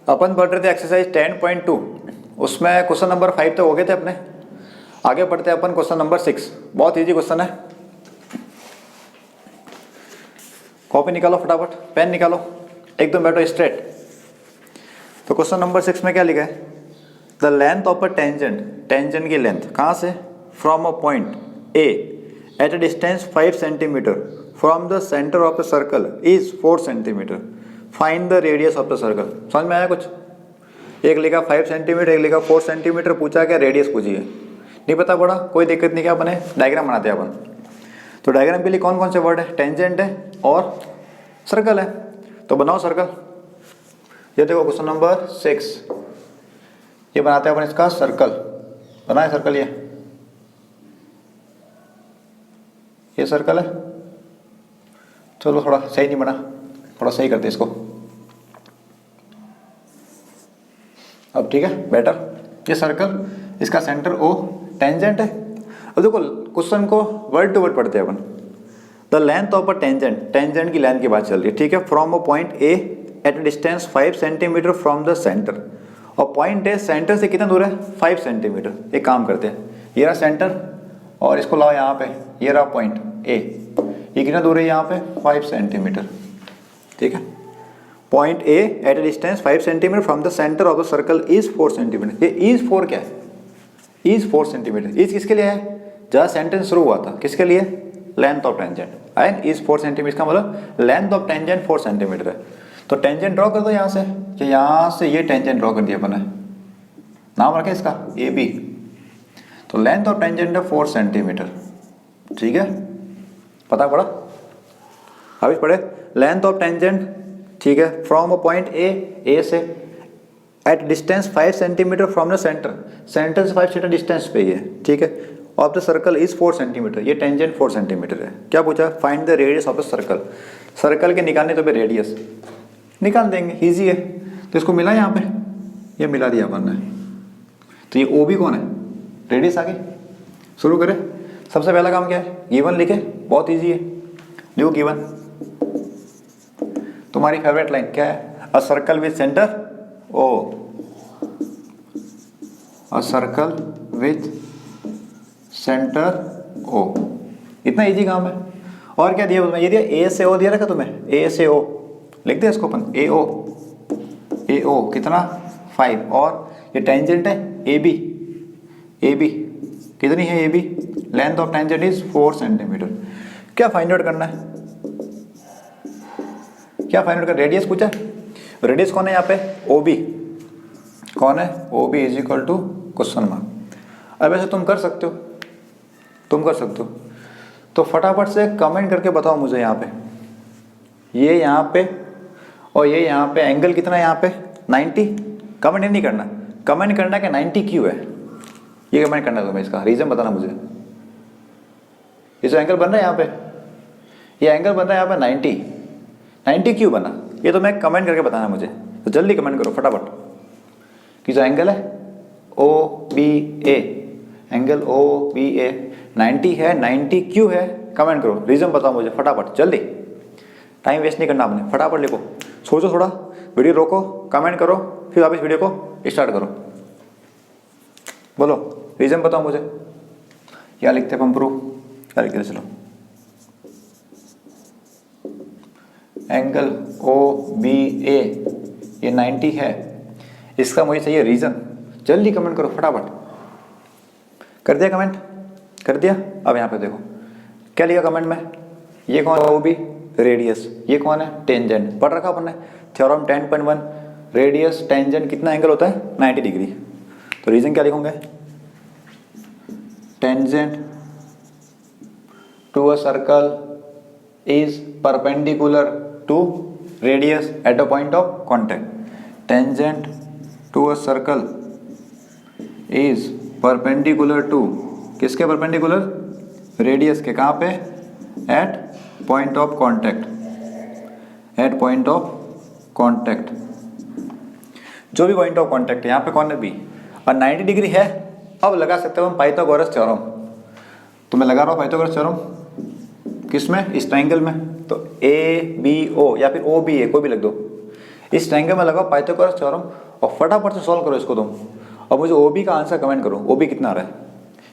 अपन पढ़ रहे थे एक्सरसाइज 10.2, उसमें क्वेश्चन नंबर 5 तो हो गए थे अपने। आगे पढ़ते हैं अपन क्वेश्चन नंबर 6। बहुत इजी क्वेश्चन है। कॉपी निकालो फटाफट, पेन निकालो, एकदम बैठो स्ट्रेट। तो क्वेश्चन नंबर 6 में क्या लिखा है? The length of a tangent, tangent की लेंथ कहाँ से? From a point A at a distance 5 centimetre from the centre of the circle is 4 centimetre. Find the radius of the circle. समझ में आया कुछ? एक लिखा 5 सेंटीमीटर, एक लिखा 4 सेंटीमीटर, पूछा क्या? रेडियस पूछी है। नहीं पता पड़ा, कोई दिक्कत नहीं। क्या बने? डायग्राम बनाते हैं अपन। तो डायग्राम के लिए कौन कौन से वर्ड है? टेंजेंट है और सर्कल है। तो बनाओ सर्कल। ये देखो क्वेश्चन नंबर 6, ये बनाते हैं अपन इसका सर्कल। बनाए सर्कल। ये सर्कल है। चलो थोड़ा सही नहीं बना, थोड़ा सही करते इसको। अब ठीक है, बेटर। ये सर्कल, इसका सेंटर ओ, टेंजेंट है। अब देखो क्वेश्चन को वर्ड टू वर्ड पढ़ते हैं अपन। The length of a tangent, tangent की लेंथ की बात चल रही है, ठीक है। From a point A at a distance 5 centimetre from the centre. और पॉइंट ए सेंटर से कितना दूर है? 5 सेंटीमीटर। एक काम करते हैं, ये रहा सेंटर और इसको लाओ यहाँ पे, ये रहा पॉइंट ए। ये कितना दूर है यहाँ पे? 5 सेंटीमीटर, ठीक है। Point A at a distance 5 centimetre from the centre of the circle is 4 centimetre. ये इज 4 क्या है? Is 4 centimetre. इज किसके लिए है? जहाँ सेंटेंस शुरू हुआ था, किसके लिए? Length of tangent. And is 4 centimetre का मतलब लेंथ ऑफ टेंजेंट 4 सेंटीमीटर है। तो टेंजेंट ड्रॉ कर दो यहाँ से, कि यहाँ से ये टेंजेंट ड्रॉ कर दिया अपन ने। नाम रखे इसका ए बी। तो लेंथ ऑफ टेंजेंट है 4 सेंटीमीटर, ठीक है। पता पड़ा? अभी पढ़े लेंथ ऑफ टेंजेंट, ठीक है। फ्रॉम अ पॉइंट ए से at distance 5 centimetre from the centre, centre से 5 सेंटीमीटर डिस्टेंस पे ही है, ठीक है। Of the circle is 4 centimetre. ये टेंजेंट 4 सेंटीमीटर है। क्या पूछा? Find the radius of the circle. Circle के निकालने तो भाई रेडियस निकाल देंगे, इजी है। तो इसको मिला यहाँ पे, ये मिला दिया अपन ने। तो ये ओ बी कौन है? रेडियस। आगे शुरू करें। सबसे पहला काम क्या है? गिवन लिखे, बहुत इजी है। लिखो गिवन। तुम्हारी फेवरेट लाइन क्या है? A circle with centre O, a circle with centre O. इतना इजी काम है। और क्या दिया उसमें? ये दिया ए से ओ दिया रखा तुम्हें, ए से ओ लिख दिया इसको अपन, ए ओ। ए ओ कितना? 5। और ये टेंजेंट है ए बी। ए बी कितनी है? A B length of tangent is 4 centimetre. क्या फाइंड आउट करना है? क्या फाइंड आउट कर? रेडियस पूछा। रेडियस कौन है यहाँ पे? O B. कौन है? O B is equal to question mark. अब ऐसे तुम कर सकते हो, तुम कर सकते हो। तो फटाफट से कमेंट करके बताओ मुझे यहाँ पे, ये यहाँ पे और ये यहाँ पे एंगल कितना है? यहाँ पे 90। कमेंट नहीं करना, कमेंट करना कि 90 क्यों है, ये कमेंट करना है तुम्हें। इसका रीजन बताना मुझे। ये जो एंगल बन रहा है यहाँ पे, ये एंगल बन रहा है यहाँ पे 90 क्यों बना, ये तो मैं कमेंट करके बताना मुझे। तो जल्दी कमेंट करो फटाफट कि जो एंगल है ओ बी ए, एंगल ओ बी ए 90 है, 90 क्यों है? कमेंट करो, रीजन बताओ मुझे फटाफट, जल्दी। टाइम वेस्ट नहीं करना आपने, फटाफट लिखो। सोचो थोड़ा, वीडियो रोको, कमेंट करो, फिर वापस वीडियो को स्टार्ट करो। बोलो रीजन बताओ मुझे। क्या लिखते हैं हम? प्रूफ क्या लिखते? चलो, एंगल ओ बी ए ये 90 है, इसका मुझे चाहिए रीजन। जल्दी कमेंट करो फटाफट। कर दिया कमेंट? कर दिया। अब यहाँ पे देखो क्या लिखा कमेंट में। ये कौन है? O B, radius. ये कौन है? टेंजेंट। पढ़ रखा अपन ने थ्योरम 10.1, रेडियस टेंजेंट कितना एंगल होता है? 90 डिग्री। तो रीजन क्या लिखोगे? Tangent to a circle is perpendicular to radius at a point of contact. Tangent to a circle is perpendicular to, किसके परपेंडिकुलर? रेडियस के। कहाँ पे? At point of contact. At point of contact, जो भी point of contact है यहाँ पे कौन है? बी। और 90 डिग्री है। अब लगा सकते हो हम पाइथागोरस थ्योरम। तो मैं लगा रहा हूँ पाइथागोरस थ्योरम किस में? इस ट्रायंगल में। तो ए बी ओ या फिर ओ बी ए, कोई भी लग दो। इस ट्रायंगल में लगाओ पाइथागोरस थ्योरम और फटाफट से सॉल्व करो इसको तुम, और मुझे ओबी का आंसर कमेंट करो, ओबी कितना आ रहा है।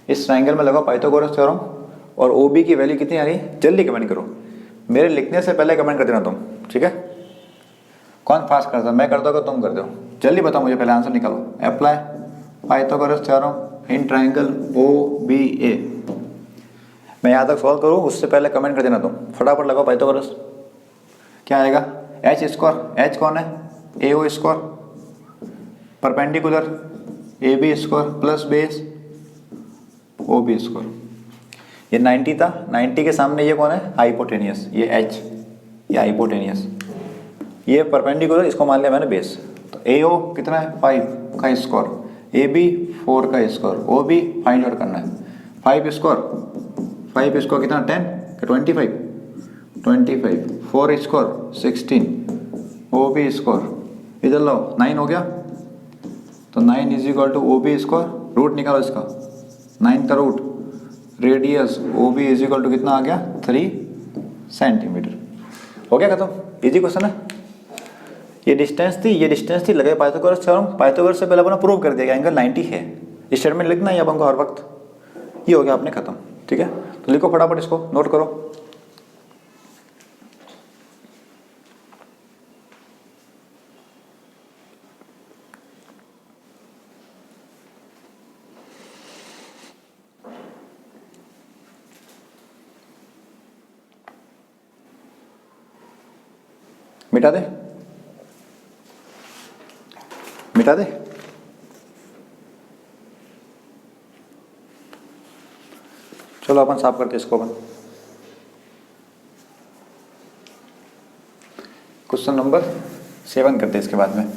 इस ट्रायंगल में लगाओ पाइथागोरस थ्योरम और ओबी की वैल्यू कितनी आ रही है, जल्दी कमेंट करो, मेरे लिखने से पहले कमेंट कर देना तुम, ठीक है। कौन फास्ट करता है, मैं करता हूँ तुम कर दो, जल्दी बताओ मुझे, पहले आंसर निकालो। Apply Pythagoras theorem in triangle O B A. मैं यहाँ तक सॉल्व करूँ उससे पहले कमेंट कर देना तुम, फटाफट लगाओ पाइथागोरस। क्या आएगा, एच स्क्वायर, एच कौन है, A O square perpendicular A B square plus base O B square. ये 90 था, 90 के सामने ये कौन है, हाइपोटेनियस, ये एच, ये हाइपोटेनियस, ये परपेंडिकुलर, इसको मान लिया मैंने बेस। तो ए ओ कितना है 5 का स्क्वायर, ए बी 4 का square, O B find out करना है। 5 स्क्वायर कितना 10 25, 25 4 स्क्वायर 16, ओ बी स्क्वायर इधर लाओ 9 हो गया, तो 9 is equal to O B square, root निकालो इसका 9 का root, radius O B is equal to कितना आ गया 3 सेंटीमीटर। हो गया खत्म, इजी क्वेश्चन है। ये डिस्टेंस थी लगे पाइथागोरस थ्योरम, पाइथागोरस से पहले अपना प्रूव कर दिया कि एंगल 90 है, स्टेटमेंट लिखना है अपन को हर वक्त, ये हो गया आपने खत्म, ठीक है। तो लिखो फटाफट इसको, नोट करो। मिटा दे, मिटा दे, चलो अपन साफ करते इसको। अपन क्वेश्चन नंबर 7 करते इसके बाद में।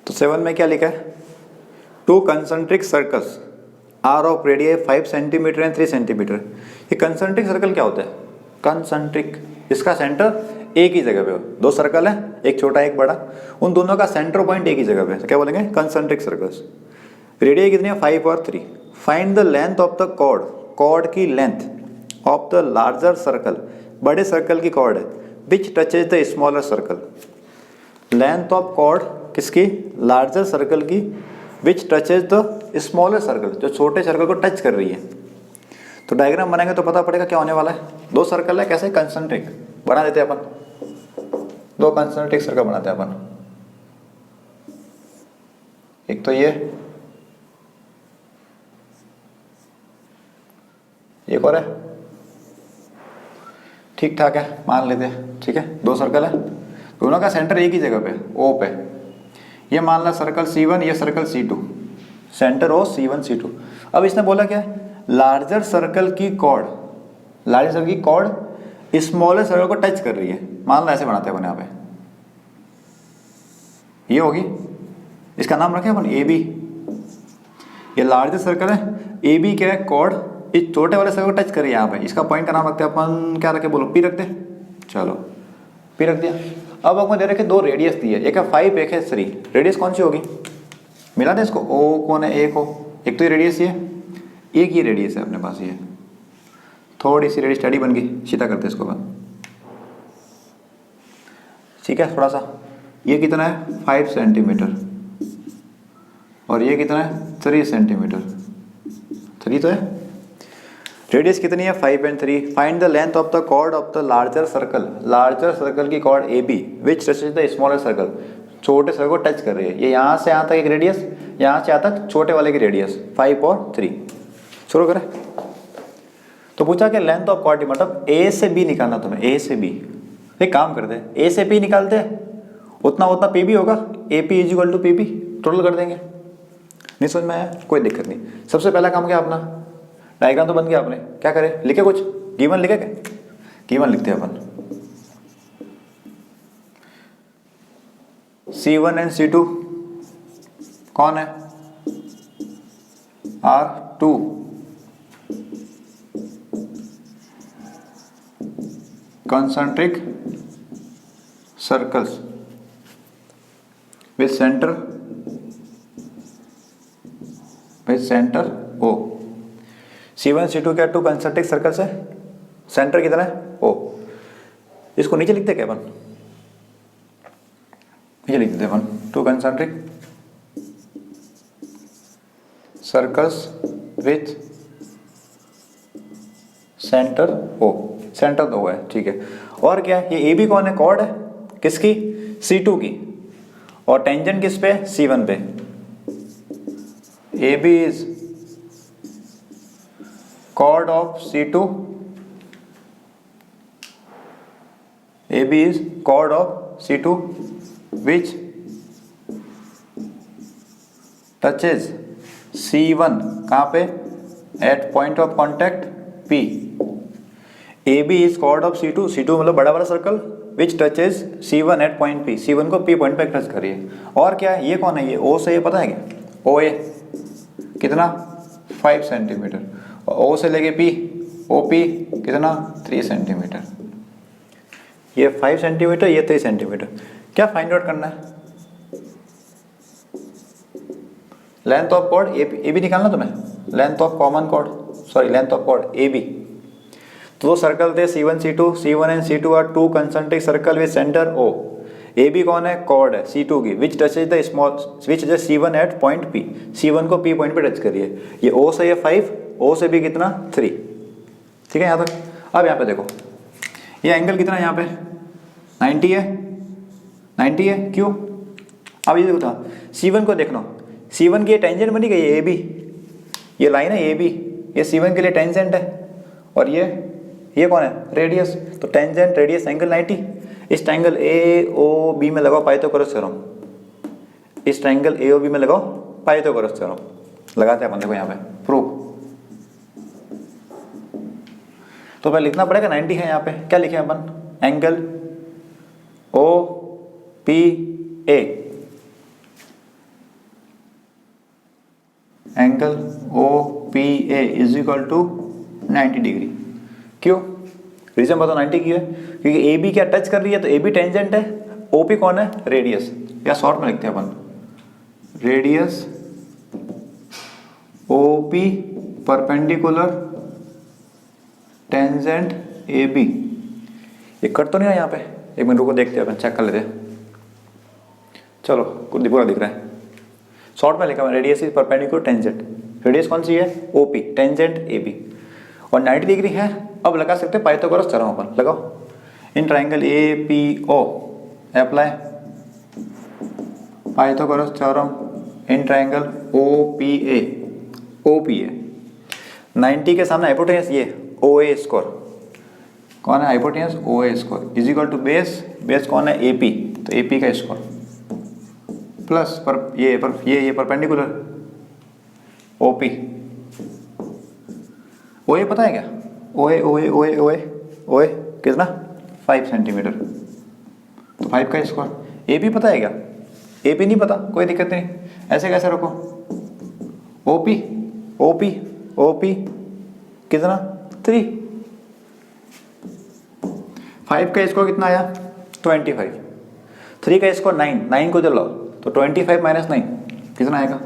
तो 7 में क्या लिखा है, 2 concentric circles are of radius 5 centimetre and 3 centimetre. ये कंसेंट्रिक सर्कल क्या होता है, कंसेंट्रिक, इसका सेंटर एक ही जगह पे हो, 2 सर्कल है, एक छोटा एक बड़ा, उन दोनों का सेंटर पॉइंट एक ही जगह पे है, तो क्या बोलेंगे कंसेंट्रिक सर्कल्स। रेडियस कितनी है 5 और 3। Find the length of the chord, chord की length of the larger circle, बड़े सर्कल की कॉर्ड है, which touches the smaller circle. Length of chord किसकी, लार्जर सर्कल की, which touches the smaller circle, जो छोटे सर्कल को टच कर रही है। तो डायग्राम बनाएंगे तो पता पड़ेगा क्या होने वाला है। 2 सर्कल है, कैसे कंसेंट्रिक बना देते हैं अपन, 2 कंसेंट्रिक सर्कल बनाते हैं अपन। एक तो ये, एक और है, ठीक ठाक है मान लेते हैं, ठीक है। 2 सर्कल है, दोनों का सेंटर एक ही जगह पे ओ पे। ये मान ला सर्कल C1, ये circle C2, centre O C1 C2। अब इसने बोला क्या है, लार्जर सर्कल की कॉर्ड, लार्जर सर्कल की कॉर्ड स्मॉलर सर्कल को टच कर रही है, मान ला ऐसे बनाते हैं अपन यहाँ पे, ये होगी, इसका नाम रखे अपन AB। ये लार्जर सर्कल है, AB क्या है, कॉर्ड इस छोटे वाले सर्कल को टच कर रही है यहाँ पे, इसका पॉइंट का नाम रखते हैं अपन, क्या रखे बोलो, P रखते हैं, चलो P रख दिया। अब आपको दे रखे 2 रेडियस दी है, एक है 5 एक है 3, रेडियस कौन सी होगी, मिला दे इसको, O कौन है, A को, एक तो ये रेडियस ये, एक ये रेडियस है अपने पास, ये थोड़ी सी रेडियस स्टडी बन गई, सीधा करते इसको बन, ठीक है। थोड़ा सा ये कितना है 5 सेंटीमीटर और ये कितना है 3 सेंटीमीटर, 3 तो है, रेडियस कितनी है 5 and 3। Find the length of the chord of the larger circle, larger circle की chord AB which touches the smaller circle, छोटे सर्कल को टच कर रही है। ये यहाँ से यहाँ तक एक रेडियस, यहाँ से यहाँ तक छोटे वाले की रेडियस 5 और 3। शुरू करें। तो पूछा कि लेंथ ऑफ कॉर्ड मतलब A से B निकालना तुम्हें, A से B। एक काम करते हैं, A से P निकालते हैं, उतना उतना PB होगा, AP is equal to PB, total कर देंगे। नहीं समझ में आया, कोई दिक्कत नहीं। सबसे पहला काम क्या अपना, डायग्राम तो बन गया आपने, क्या करें, लिखे कुछ, गिवन लिखे क्या, गिवन लिखते हैं अपन, C1 एंड C2 कौन है, R2 concentric circles with center भाई सेंटर ओ, C1 C2 क्या टू कंसेंट्रिक सर्कल्स है, सेंटर कितना है ओ। इसको नीचे लिखते क्या अपन, नीचे लिख देते अपन, two concentric circles with centre O, centre तो है ठीक है। और क्या ये ए बी कौन है, कॉर्ड है किसकी, C2 की, और टेंजेंट किस पे, C1 पे। A B is chord of C2, AB is chord of C2 which touches C1 कहाँ पे, at point of contact P। AB is chord of C2, C2 मतलब बड़ा वाला circle, which touches C1 at point P, C1 को P point पे touch करिए। और क्या ये कौन है, ये O से, ये पता है क्या, OA कितना 5 सेंटीमीटर, ओ से लेके पी, ओ पी कितना 3 सेंटीमीटर, ये 5 सेंटीमीटर, ये 3 सेंटीमीटर। क्या फाइंड आउट करना है, length of chord A B निकालना तुम्हें, length of common chord, sorry length of chord A B. तो दो सर्कल थे C1 C2, C1 and C2 are two concentric circle with centre O। A B कौन है, chord है C2 की, which touches the small, which touches C1 at point P, C1 को P point पे touch करिए। ये O से ये 5, O से भी कितना 3, ठीक है यहाँ तक। अब यहाँ पे देखो ये एंगल कितना है यहाँ पे 90 है, 90 है, क्यों। अब ये देखो C1 को देखना, C1 की ये टेंजेंट बनी गई है AB, ये लाइन है AB, ये C1 के लिए टेंजेंट है, और ये कौन है, रेडियस। तो टेंजेंट रेडियस एंगल 90। इस ट्रायंगल AOB में लगाओ पाइथागोरस थ्योरम, इस ट्रायंगल AOB में लगाओ पाइथागोरस थ्योरम। लगाते हैं अपन, देखो यहाँ पे प्रूफ। तो पहले लिखना पड़ेगा 90 है यहाँ पे, क्या लिखे अपन, angle OPA, angle OPA is equal to 90 degree. क्यों, रीजन बताओ 90 क्यों है, क्योंकि AB क्या टच कर रही है, तो AB टेंजेंट है, OP कौन है, रेडियस, या शॉर्ट में लिखते हैं अपन radius OP perpendicular tangent AB। ये कट तो नहीं है यहाँ पे, एक मिनट रुको देखते हैं अपन, चेक कर लेते हैं। चलो कुछ पूरा दिख रहा है, शॉर्ट में लिखा है radius is perpendicular tangent, radius कौन सी है OP, टेंजेंट AB, और 90 डिग्री है। अब लगा सकते हैं पाइथागोरस थ्योरम अपन, लगाओ। In triangle APO apply Pythagoras theorem in triangle OPA 90 के सामने हाइपोटेनस ये OA स्क्वायर, कौन है hypotenuse OA square is equal to base, base कौन है AP, तो AP का स्क्वायर प्लस ये परपेंडिकुलर OP। OA पता है क्या, OA कितना 5 सेंटीमीटर, तो 5 का स्क्वायर। AB पता है क्या, AB नहीं पता, कोई दिक्कत नहीं, ऐसे कैसे रखो, OP कितना 3, 5 का स्क्वायर कितना आया 25, 3 का स्क्वायर 9, 9 को जलाओ तो 25 माइनस 9 कितना आएगा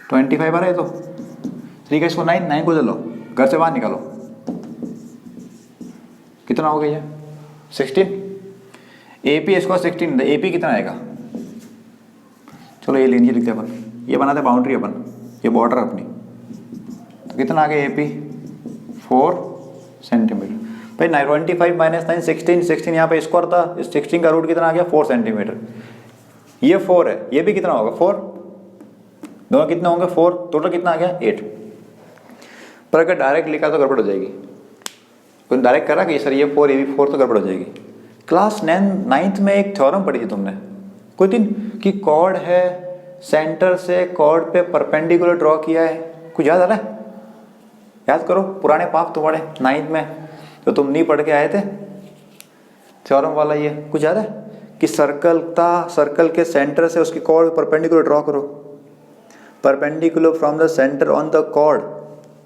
25 आ रहा है, तो 3 का स्क्वायर 9, 9 को जलाओ, घर से बाहर निकालो, कितना हो गया 16। AP स्क्वायर 16, AP कितना आएगा, चलो ये लीजिए लिखते हैं अपन, ये बनाते बाउंड्री अपन, ये बॉर्डर अपनी, तो कितना आ गया AP 4 सेंटीमीटर। भाई 25 माइनस 9 16 यहाँ पे स्क्वायर था, इस 16 का रूट कितना आ गया 4 सेंटीमीटर, ये 4 है, ये भी कितना होगा 4, दोनों कितने होंगे 4, टोटल कितना आ गया 8। पर अगर डायरेक्ट लिखा तो गड़बड़ हो जाएगी, कोई डायरेक्ट करा कि सर ये 4 ये भी 4 तो गड़बड़ हो जाएगी। क्लास 9th में एक थ्योरम पढ़ी थी तुमने कोई दिन कि कॉर्ड है, सेंटर से कॉर्ड पे परपेंडिकुलर ड्रॉ किया है, कुछ याद आ रहा है, याद करो पुराने पाप तुम्हारे 9th में तो तुम नहीं पढ़ के आए थे थ्योरम वाला, ये कुछ याद है कि सर्कल था, सर्कल के सेंटर से उसकी कॉर्ड परपेंडिकुलर ड्रॉ करो, perpendicular from the centre on the chord,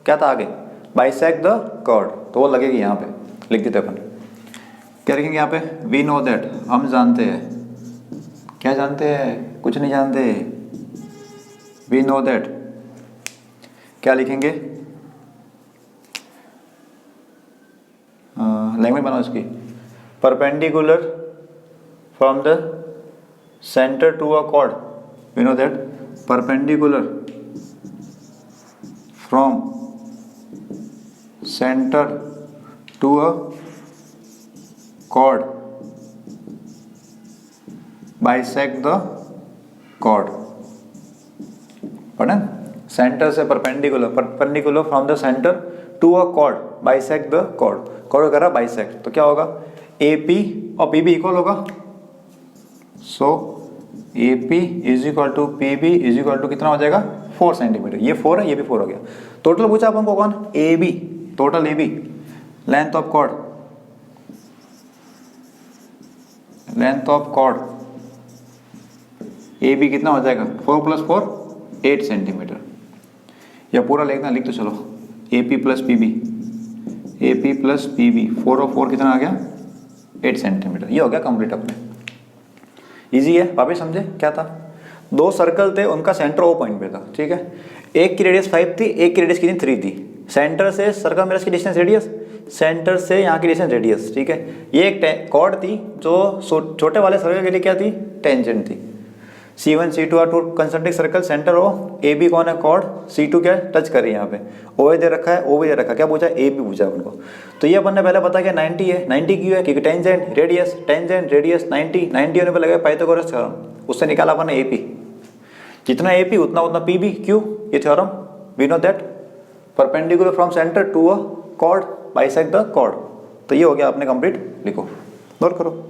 क्या था आगे बाइसेक्ट द कॉर्ड, तो वो लगेगी यहाँ पे, लिख देते अपन, क्या लिखेंगे यहाँ पे, वी नो दैट, हम जानते हैं, क्या जानते हैं, कुछ नहीं जानते, वी नो दैट, क्या लिखेंगे, लैंग्वेज बनाओ इसकी, perpendicular from the centre to a chord, we know that perpendicular from centre to a chord bisect the chord, पढ़े, सेंटर से perpendicular, perpendicular from the centre to a chord bisect the chord, chord करा bisect, तो क्या होगा AP और PB equal होगा, so AP is equal to PB is equal to कितना हो जाएगा 4 सेंटीमीटर, ये 4 है ये भी 4 हो गया। टोटल पूछा अपन को कौन, AB, total AB, length of chord, length of chord AB कितना हो जाएगा 4 + 4 8 सेंटीमीटर, या पूरा लिखना, लिख तो चलो AP + PB, AP + PB 4 और 4 कितना आ गया 8 सेंटीमीटर, ये हो गया कंप्लीट अपने, इजी है। वापस समझे क्या था, दो सर्कल थे, उनका सेंटर ओ पॉइंट पे था, ठीक है, एक की रेडियस 5 थी, एक की रेडियस कितनी 3 थी, सेंटर से सर्कल मेरस की डिस्टेंस रेडियस, सेंटर से यहाँ की डिस्टेंस रेडियस, ठीक है। ये एक कॉर्ड थी जो छोटे वाले सर्कल के लिए क्या थी, टेंजेंट थी। C1 C2 are two concentric circle, centre O, AB कौन है कॉर्ड, C2 क्या है टच कर रही है यहाँ पे, OA दे रखा है, OB दे रखा है, क्या पूछा AB पूछा है उनको। तो ये अपन ने पहले पता किया 90 है, 90 क्यों है, क्योंकि टेंजेंट रेडियस 90 होने पर लगा पाइथागोरस थ्योरम, उससे निकाला अपन ने AP, जितना AP उतना उतना PB, क्यों, ये theorem, we know that perpendicular from centre to a chord bisect the chord, तो ये हो गया आपने कंप्लीट, लिखो नोट करो।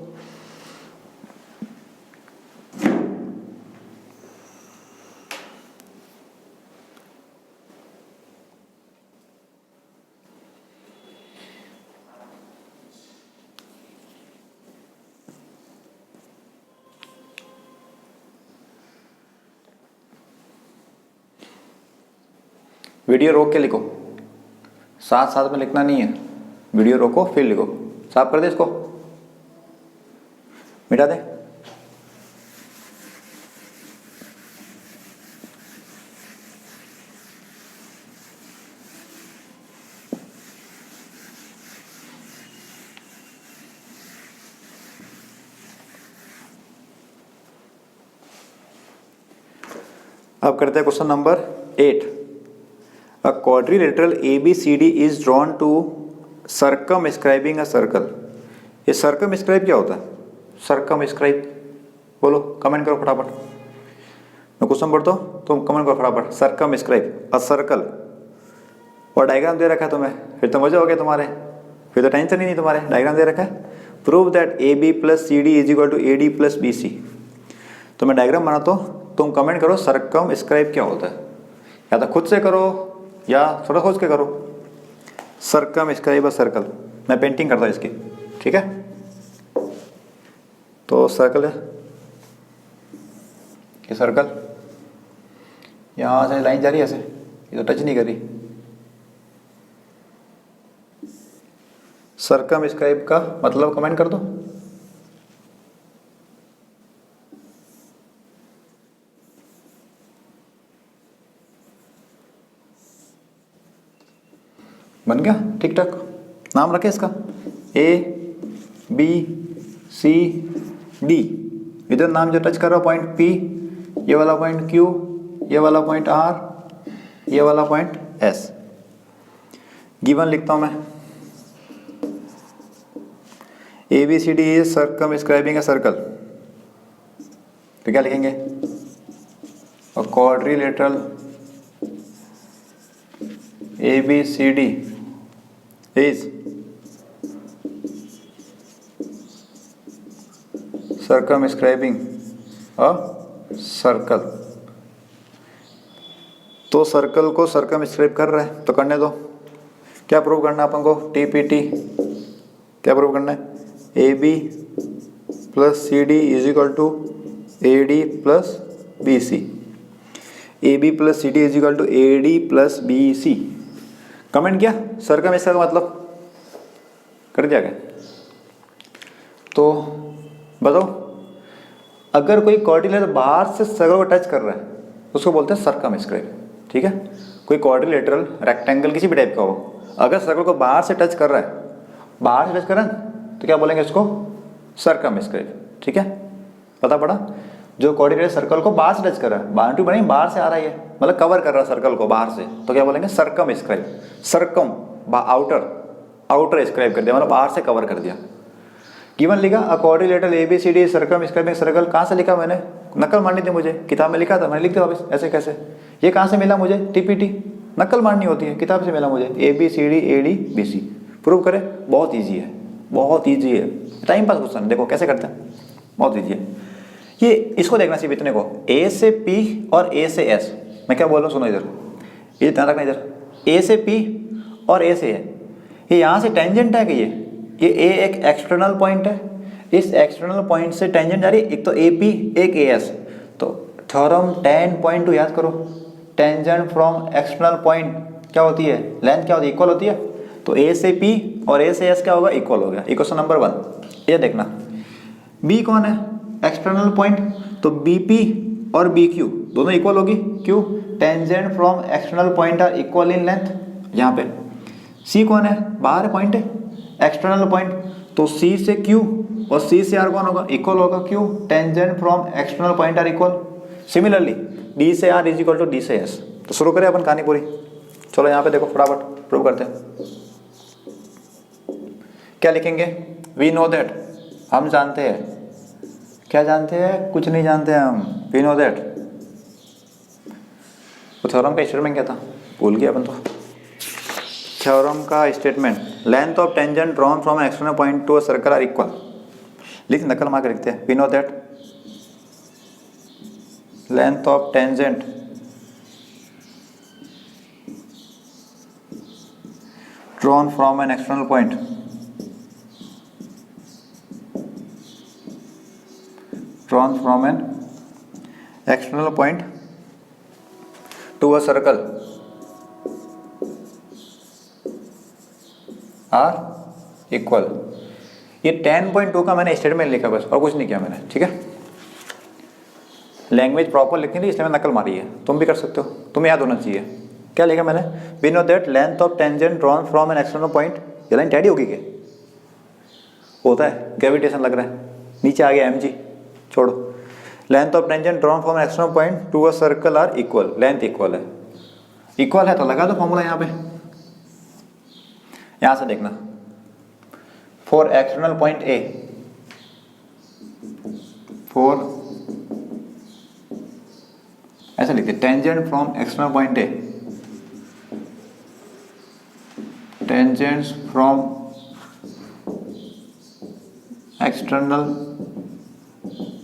वीडियो रोक के लिखो, साथ साथ में लिखना नहीं है, वीडियो रोको फिर लिखो, साफ कर दे इसको, मिटा दे। अब करते हैं question number 8। A quadrilateral ABCD is drawn to circumscribing a circle। ये circumscribe क्या होता है, circumscribe बोलो, कमेंट करो फटाफट, मैं क्वेश्चन पढ़ता हूँ तुम कमेंट करो फटाफट, circumscribe a circle, और डायग्राम दे रखा है तुम्हें, फिर तो मजा हो गया तुम्हारे, फिर तो टेंशन ही नहीं तुम्हारे, डायग्राम दे रखा है, prove that AB + CD is equal to AD + BC। तो मैं डायग्राम बनाता हूँ, तुम कमेंट करो circumscribe क्या होता है, या तो खुद से करो या थोड़ा सोच के करो। सर्कमस्क्राइब अ सर्कल, मैं पेंटिंग करता हूँ इसकी, ठीक है। तो सर्कल है ये, सर्कल यहाँ से लाइन जा रही है ऐसे, ये तो टच नहीं कर रही। सर्कमस्क्राइब का मतलब कमेंट कर दो। बन गया ठीक ठाक, नाम रखे इसका ABCD, इधर नाम जो टच कर रहा पॉइंट P, ये वाला पॉइंट Q, ये वाला पॉइंट R, ये वाला पॉइंट S। गिवन लिखता हूं मैं, ABCD is circumscribing a circle, तो क्या लिखेंगे, quadrilateral ABCD is circumscribing a circle। तो सर्कल को सर्कमस्क्राइब कर रहा है, तो करने दो। क्या प्रूव करना है अपन को, TPT, क्या प्रूव करना है, AB + CD is equal to AD + BC, AB + CD is equal to AD + BC। Comment किया, सर्कमस्क्राइब का मतलब कर दिया क्या। तो बताओ, अगर कोई कॉर्डिनेटर बाहर से सर्कल को टच कर रहा है उसको बोलते हैं सर्कमस्क्राइब। ठीक है, कोई क्वाड्रिलेटरल रेक्टेंगल किसी भी टाइप का हो, अगर सर्कल को बाहर से टच कर रहा है, बाहर से टच कर रहा है तो क्या बोलेंगे इसको, सर्कमस्क्राइब। ठीक है, पता पड़ा, जो कोऑर्डिनेट सर्कल को बाहर से टच कर रहा है, बाउंड्री बनी बाहर से आ रहा है, मतलब कवर कर रहा है सर्कल को बाहर से, तो क्या बोलेंगे, circumscribe. Circum outer, outer scribe कर दिया, मतलब बाहर से कवर कर दिया। गिवन लिखा a coordinator ABCD circumscribing circle, कहाँ से लिखा मैंने, नकल मारनी थी मुझे, किताब में लिखा था मैंने, लिख दिया वापस, ऐसे कैसे, ये कहाँ से मिला मुझे, TPT, नकल मारनी होती है, किताब से मिला मुझे, ABCD AD BC, प्रूव करें, बहुत ईजी है, बहुत ईजी है, टाइम पास क्वेश्चन, देखो कैसे करते हैं, बहुत ईजी है। ये इसको देखना सिर्फ इतने को, A से P और A से S, मैं क्या बोल रहा हूँ सुनो इधर, ये ध्यान रखना इधर, A से P और A से है, ये यहाँ से टेंजेंट है कि ये A एक एक्सटर्नल पॉइंट है, इस एक्सटर्नल पॉइंट से टेंजेंट जा रही है, एक तो AP एक AS, तो थ्योरम 10.2 याद करो, टेंजेंट फ्रॉम एक्सटर्नल पॉइंट क्या होती है, लेंथ क्या होती है, इक्वल होती है, तो A से P और A से S क्या होगा, इक्वल हो गया, इक्वेशन नंबर 1। ये देखना B कौन है, एक्सटर्नल पॉइंट, तो BP और BQ दोनों इक्वल होगी, क्यों, tangent from external point are equal in length. यहाँ पे C कौन है, बाहर पॉइंट है, एक्सटर्नल पॉइंट, तो C से Q और C से R कौन होगा, इक्वल होगा, क्यों, tangent from external point are equal. Similarly D से R is equal to D से S। तो शुरू करें अपन कहानी पूरी, चलो यहाँ पे देखो फटाफट प्रूव करते हैं। क्या लिखेंगे, वी नो दैट, हम जानते हैं, क्या जानते हैं, कुछ नहीं जानते हम, वी नो दैट। तो थ्योरम का स्टेटमेंट क्या था, भूल गया अपन तो। थ्योरम का statement, length of tangent drawn from external point to a circle are equal, लिख नकल मार के लिखते हैं, we know that length of tangent drawn from an external point drawn from an external point to a circle are equal। ये 10.2 का मैंने statement लिखा बस, और कुछ नहीं किया मैंने। ठीक है, लैंग्वेज प्रॉपर लिखनी थी इसलिए मैं नकल मारी है, तुम भी कर सकते हो, तुम्हें याद होना चाहिए। क्या लिखा मैंने, we know that length of tangent drawn from an external point, ये लाइन टेढ़ी होगी क्या, होता है, ग्रेविटेशन लग रहा है, नीचे आ गया mg, छोड़ो। Length of tangent drawn from external point to a circle are equal, length equal है, इक्वल है तो लगा दो फॉर्मूला यहाँ पे, यहाँ से देखना, for external point A, for ऐसा लिखते tangent from external point A, tangents from external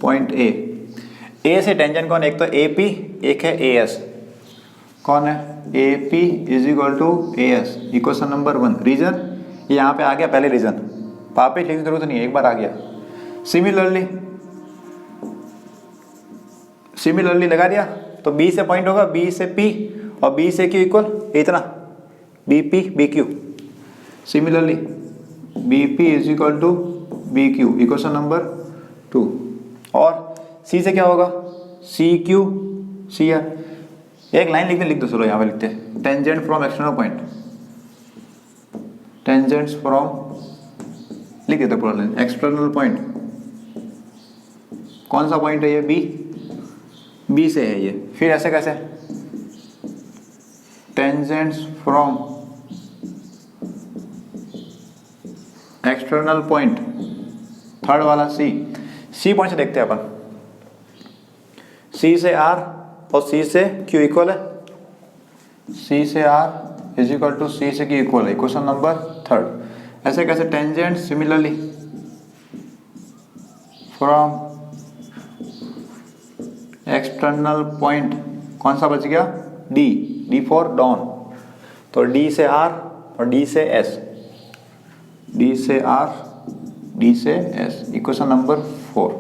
point A से टेंजेंट कौन है, एक तो AP एक है AS, कौन है, AP is equal to AS, equation number 1। Reason ये यहाँ पे आ गया, पहले रीजन वापस लिखने की जरूरत नहीं है, एक बार आ गया। सिमिलरली लगा दिया, तो B से पॉइंट होगा, B से P और B से Q इक्वल, इतना BP BQ। Similarly BP is equal to BQ, equation number 2। और C से क्या होगा, CQ CR, एक लाइन लिख दो, चलो यहाँ पे लिखते हैं, tangent from external point, tangents from, लिख देते पूरा लाइन, एक्सटर्नल पॉइंट, कौन सा पॉइंट है ये, B से है ये, फिर ऐसे कैसे, tangents from external point, third वाला C पॉइंट से देखते हैं अपन, C से R और C से Q इक्वल है, C से R is equal to C से Q इक्वल है, क्वेश्चन नंबर 3। ऐसे कैसे, tangent similarly from external point, कौन सा बच गया, D फॉर डॉन, तो D से R और D से S, D से R D से S, इक्वेशन नंबर 4।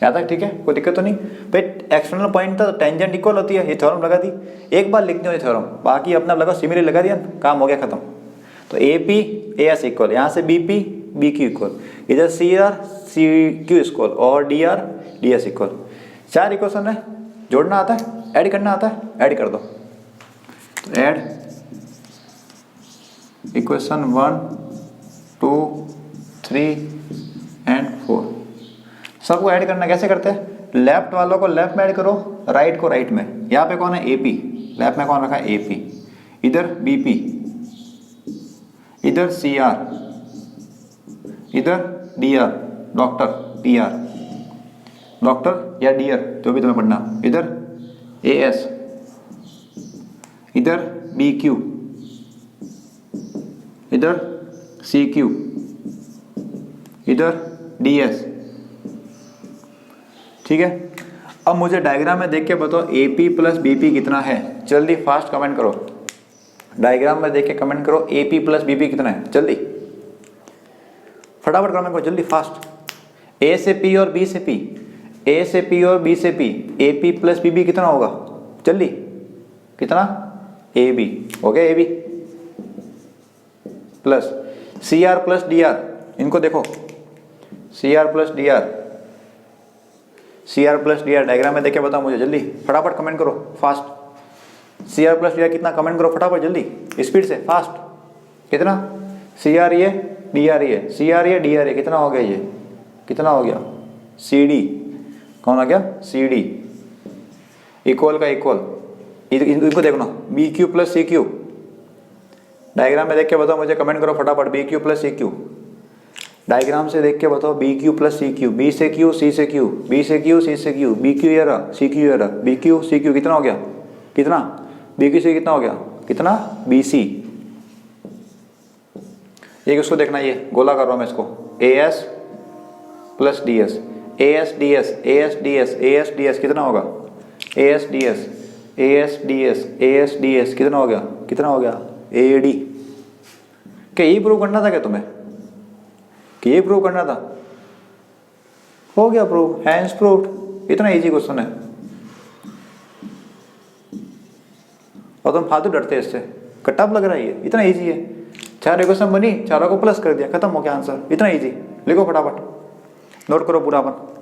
याद है, ठीक है, कोई दिक्कत तो नहीं भाई, एक्सटर्नल पॉइंट था तो टेंजेंट इक्वल होती है, ये थ्योरम लगा दी, एक बार लिखने हो ये थ्योरम, बाकी अपना लगा, सिमिलर लगा दिया, काम हो गया खत्म। तो AP AS इक्वल, यहाँ से BP BQ इक्वल, इधर CR CQ इक्वल और DR DS इक्वल, 4 इक्वेशन है, जोड़ना आता है। ऐड करना आता है, ऐड कर दो। तो ऐड इक्वेशन 1 2 3 एंड 4। सबको ऐड करना कैसे करते हैं? लेफ्ट वालों को लेफ्ट में ऐड करो, राइट को राइट में। यहाँ पे कौन है? एपी, लेफ्ट में कौन रखा है? एपी। इधर बीपी, इधर सीआर, इधर डीआर, डॉक्टर, डीआर, डॉक्टर या डियर जो भी तुम्हें पढ़ना। इधर एएस, इधर बीक्यू, इधर सीक्यू, इधर डीएस। ठीक है, अब मुझे डायग्राम में देख के बताओ एपी प्लस बीपी कितना है। जल्दी फास्ट कमेंट करो, डायग्राम में देख के कमेंट करो एपी प्लस बीपी कितना है। जल्दी फटाफट कमेंट करो, जल्दी फास्ट। ए से पी और बी से पी, ए से पी और बी से पी, एपी प्लस बीबी कितना होगा? जल्दी कितना? ए बी हो गया, A B plus C R plus D R. इनको देखो, C R plus D R, C R plus D R diagram में देख के बताओ मुझे, जल्दी फटाफट कमेंट करो fast. C R plus D R कितना? कमेंट करो फटाफट जल्दी, स्पीड से फास्ट। कितना? सी आर ये, डी आर ये, सी आर ये, डी आर ये, कितना हो गया? ये कितना हो गया? C D. कौन आ गया? C D. इक्वल का इक्वल, इनको देखना, B Q plus C Q. Diagram में देख के बताओ मुझे, कमेंट करो फटाफट, B Q plus C Q. Diagram से देख के बताओ, B Q plus C Q, B से क्यू, सी से क्यू, बी से क्यू, सी से क्यू, बी क्यू ये रहा, सी क्यू ये रहा, बी क्यू सी क्यू, कितना हो गया? कितना? बी क्यू सी कितना हो गया? कितना? B C. ये किसको देखना? ये गोला कर रहा हूं मैं इसको, A S plus D S, A S D S, A S D S, A S D S कितना होगा? A S D S, A S D S, A S D S कितना हो गया? कितना हो गया? A D. क्या ये प्रूव करना था क्या तुम्हें? कि ये प्रूव करना था? हो गया प्रूव, हैंस प्रूव्ड। इतना इजी क्वेश्चन है और तुम फालतू डरते इससे, कटअप लग रहा है ये, इतना इजी है। 4 इक्वेशन बनी, चारों को प्लस कर दिया, खत्म हो गया आंसर, इतना इजी। लिखो फटाफट, नोट करो पूरा अपन।